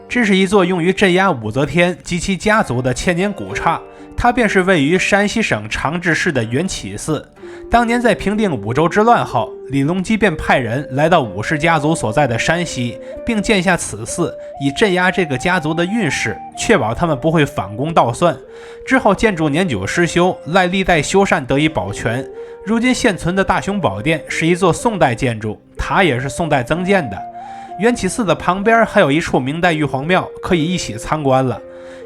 这是一座用于镇压武则天及其家族的千年古刹，它便是位于山西省长治市的元起寺。当年在平定武周之乱后，李隆基便派人来到武氏家族所在的山西，并建下此寺，以镇压这个家族的运势，确保他们不会反攻倒算。之后建筑年久失修，赖历代修缮得以保全。如今现存的大雄宝殿是一座宋代建筑，塔也是宋代增建的。元起寺的旁边还有一处明代玉皇庙，可以一起参观了。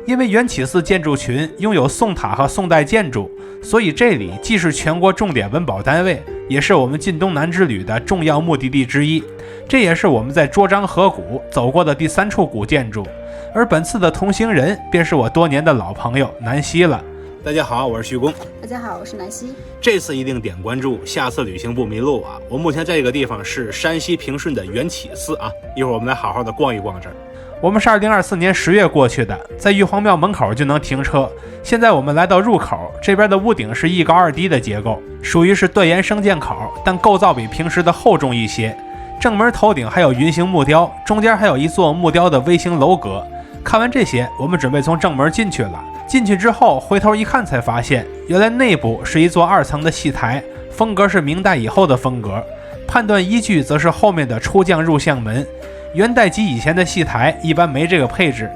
因为元起寺建筑群拥有宋塔和宋代建筑，所以这里既是全国重点文保单位，也是我们晋东南之旅的重要目的地之一。这也是我们在卓章河谷走过的第3处古建筑。而本次的同行人便是我多年的老朋友南希了。大家好，我是徐工。大家好，我是南希。这次一定点关注，下次旅行不迷路啊！我目前这个地方是山西平顺的元起寺啊，一会儿我们来好好的逛一逛这儿。我们是2024年10月过去的，在玉皇庙门口就能停车。现在我们来到入口，这边的屋顶是1高2低的结构，属于是断檐升降口，但构造比平时的厚重一些。正门头顶还有云形木雕，中间还有一座木雕的微型楼阁。看完这些，我们准备从正门进去了。进去之后回头一看才发现，原来内部是一座2层的戏台，风格是明代以后的风格，判断依据则是后面的出将入相门。元代及以前的戏台一般没这个配置，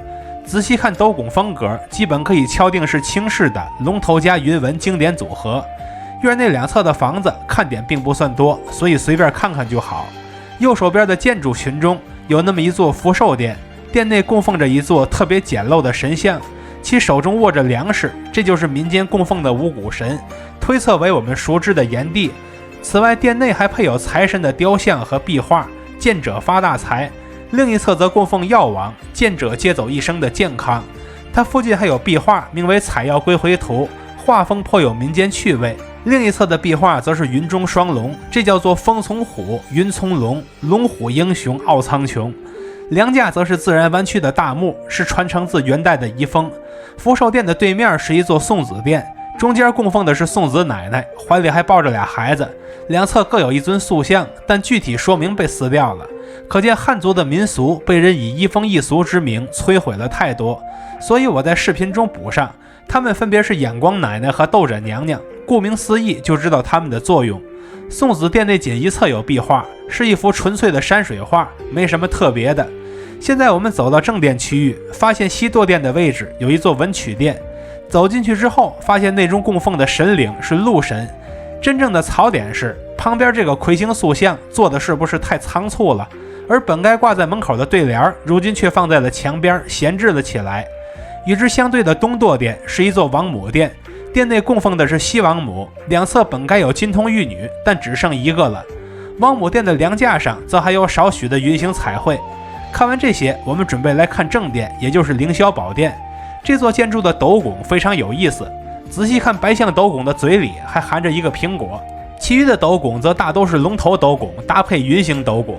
仔细看斗拱风格，基本可以敲定是清式的龙头加云纹经典组合。院内两侧的房子看点并不算多，所以随便看看就好。右手边的建筑群中有那么一座福寿殿，殿内供奉着一座特别简陋的神像，其手中握着粮食，这就是民间供奉的五谷神，推测为我们熟知的炎帝。此外，殿内还配有财神的雕像和壁画，见者发大财。另一侧则供奉药王，见者接走一生的健康。它附近还有壁画，名为《采药归回图》，画风颇有民间趣味。另一侧的壁画则是云中双龙，这叫做风从虎，云从龙，龙虎英雄傲苍穹。梁架则是自然弯曲的大木，是传承自元代的遗风。福寿殿的对面是一座送子殿，中间供奉的是送子奶奶，怀里还抱着俩孩子，两侧各有一尊塑像，但具体说明被撕掉了。可见汉族的民俗被人以移风易俗之名摧毁了太多，所以我在视频中补上，他们分别是眼光奶奶和斗枕娘娘，顾名思义就知道他们的作用。送子殿内仅一侧有壁画，是一幅纯粹的山水画，没什么特别的。现在我们走到正殿区域，发现西垛殿的位置有一座文曲殿，走进去之后发现内中供奉的神灵是鹿神。真正的槽点是旁边这个魁星塑像做的是不是太仓促了，而本该挂在门口的对联如今却放在了墙边闲置了起来。与之相对的东垛殿是一座王母殿，殿内供奉的是西王母，两侧本该有金童玉女，但只剩一个了。王母殿的梁架上则还有少许的云形彩绘。看完这些，我们准备来看正殿，也就是凌霄宝殿。这座建筑的斗拱非常有意思，仔细看白象斗拱的嘴里还含着一个苹果，其余的斗拱则大都是龙头斗拱搭配云形斗拱。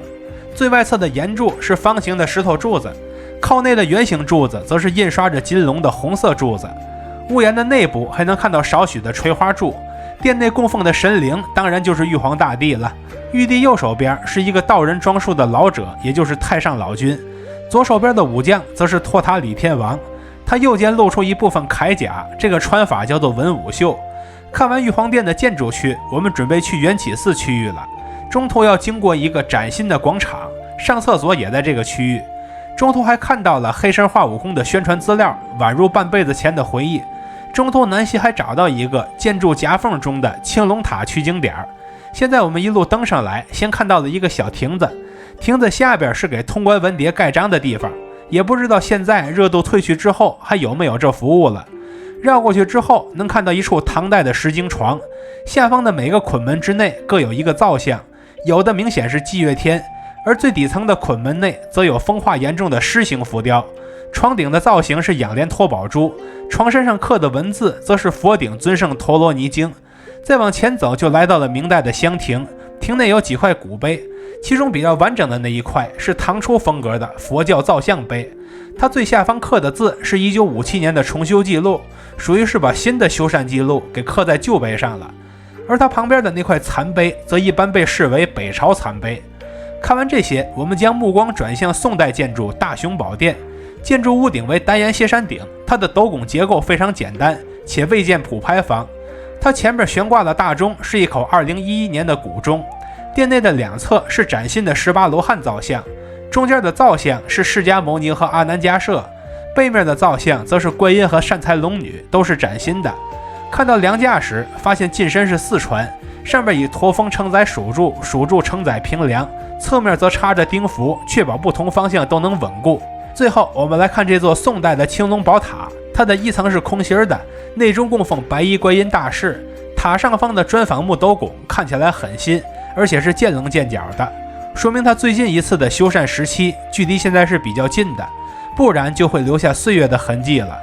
最外侧的檐柱是方形的石头柱子，靠内的圆形柱子则是印刷着金龙的红色柱子。屋檐的内部还能看到少许的垂花柱。殿内供奉的神灵当然就是玉皇大帝了。玉帝右手边是一个道人装束的老者，也就是太上老君，左手边的武将则是托塔李天王，他右肩露出一部分铠甲，这个穿法叫做文武袖。看完玉皇殿的建筑区，我们准备去元起寺区域了。中途要经过一个崭新的广场，上厕所也在这个区域。中途还看到了黑神话悟空的宣传资料，宛如半辈子前的回忆。中途南希还找到一个建筑夹缝中的青龙塔取景点。现在我们一路登上来，先看到了一个小亭子，亭子下边是给通关文牒盖章的地方，也不知道现在热度退去之后还有没有这服务了。绕过去之后，能看到一处唐代的石经床，下方的每个捆门之内各有一个造像，有的明显是祭月天，而最底层的捆门内则有风化严重的狮形浮雕。床顶的造型是仰莲托宝珠，床身上刻的文字则是佛顶尊圣陀罗尼经。再往前走就来到了明代的香亭，亭内有几块古碑，其中比较完整的那一块是唐初风格的佛教造像碑，它最下方刻的字是1957年的重修记录，属于是把新的修缮记录给刻在旧碑上了。而它旁边的那块残碑则一般被视为北朝残碑。看完这些，我们将目光转向宋代建筑大雄宝殿。建筑屋顶为单檐歇山顶，它的斗拱结构非常简单，且未见普牌坊。它前面悬挂的大钟是一口2011年的古钟，殿内的两侧是崭新的18罗汉造像，中间的造像是释迦牟尼和阿难迦摄，背面的造像则是观音和善财龙女，都是崭新的。看到梁架时，发现进身是4船，上面以驼峰承载属柱，属柱承载平梁，侧面则插着钉符，确保不同方向都能稳固。最后我们来看这座宋代的青龙宝塔，它的一层是空心的，内中供奉白衣观音大士，塔上方的砖仿木斗拱看起来很新，而且是见棱见角的，说明它最近一次的修缮时期距离现在是比较近的，不然就会留下岁月的痕迹了。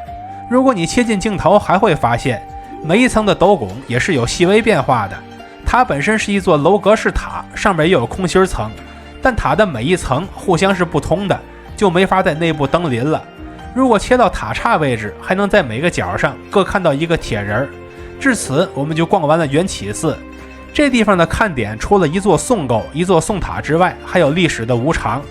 如果你切近镜头，还会发现每一层的斗拱也是有细微变化的。塔本身是一座楼阁式塔，上面也有空心层，但塔的每一层互相是不通的，就没法在内部登临了。如果切到塔刹位置，还能在每个角上各看到一个铁人。至此我们就逛完了缘起寺。这地方的看点除了一座宋构、一座宋塔之外，还有历史的无常。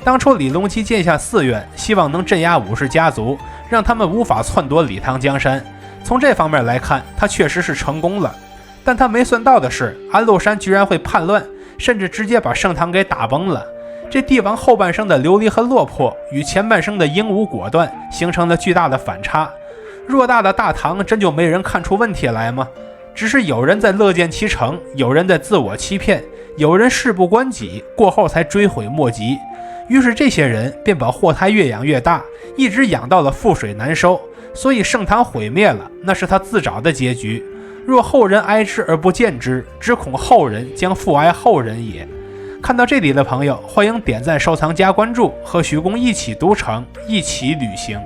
当初李隆基建下寺院，希望能镇压武士家族，让他们无法篡夺李唐江山。从这方面来看，他确实是成功了。但他没算到的是，安禄山居然会叛乱，甚至直接把盛唐给打崩了。这帝王后半生的流离和落魄，与前半生的英武果断形成了巨大的反差。偌大的大唐真就没人看出问题来吗？只是有人在乐见其成，有人在自我欺骗，有人事不关己，过后才追悔莫及。于是这些人便把祸胎越养越大，一直养到了覆水难收。所以盛唐毁灭了，那是他自找的结局。若后人哀之而不见之，只恐后人将复哀后人也。看到这里的朋友，欢迎点赞、收藏、加关注，和徐公一起读成，一起旅行。